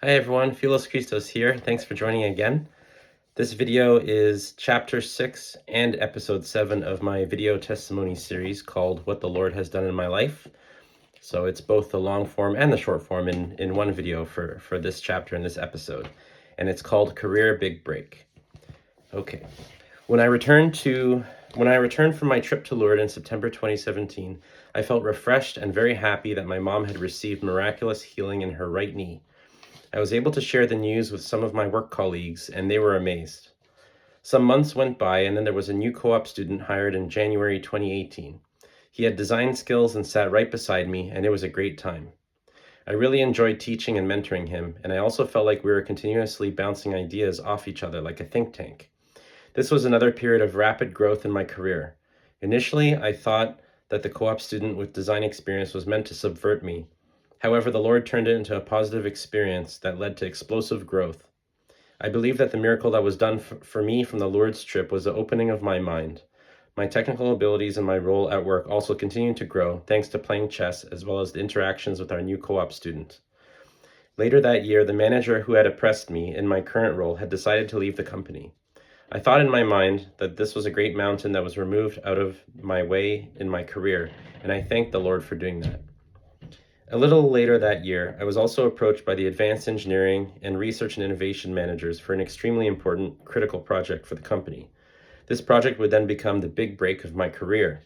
Hi everyone, Philos Christos here. Thanks for joining again. This video is chapter 6 and episode 7 of my video testimony series called What the Lord Has Done in My Life. So it's both the long form and the short form in one video for this chapter and this episode. And it's called Career Big Break. Okay. When I returned from my trip to Lourdes in September 2017, I felt refreshed and very happy that my mom had received miraculous healing in her right knee. I was able to share the news with some of my work colleagues, and they were amazed. Some months went by, and then there was a new co-op student hired in January 2018. He had design skills and sat right beside me, and it was a great time. I really enjoyed teaching and mentoring him, and I also felt like we were continuously bouncing ideas off each other like a think tank. This was another period of rapid growth in my career. Initially, I thought that the co-op student with design experience was meant to subvert me. However, the Lord turned it into a positive experience that led to explosive growth. I believe that the miracle that was done for me from the Lourdes trip was the opening of my mind. My technical abilities and my role at work also continued to grow thanks to playing chess as well as the interactions with our new co-op student. Later that year, the manager who had oppressed me in my current role had decided to leave the company. I thought in my mind that this was a great mountain that was removed out of my way in my career, and I thanked the Lord for doing that. A little later that year, I was also approached by the advanced engineering and research and innovation managers for an extremely important critical project for the company. This project would then become the big break of my career.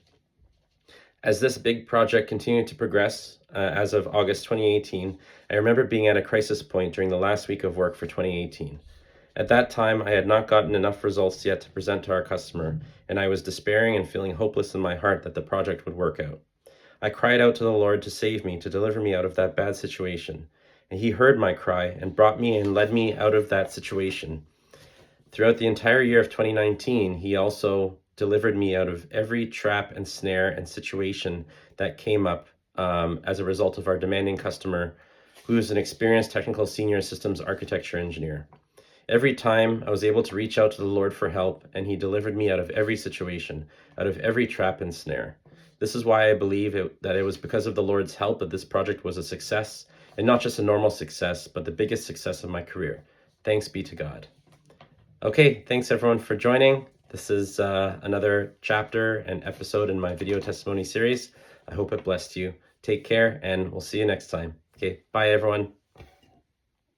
As this big project continued to progress, as of August 2018, I remember being at a crisis point during the last week of work for 2018. At that time, I had not gotten enough results yet to present to our customer, and I was despairing and feeling hopeless in my heart that the project would work out. I cried out to the Lord to save me, to deliver me out of that bad situation. And he heard my cry and brought me and led me out of that situation. Throughout the entire year of 2019, he also delivered me out of every trap and snare and situation that came up as a result of our demanding customer, who is an experienced technical senior systems architecture engineer. Every time I was able to reach out to the Lord for help, and he delivered me out of every situation, out of every trap and snare. This is why I believe that it was because of the Lord's help that this project was a success, and not just a normal success, but the biggest success of my career. Thanks be to God. Okay, thanks everyone for joining. This is another chapter and episode in my video testimony series. I hope it blessed you. Take care, and we'll see you next time. Okay, bye everyone.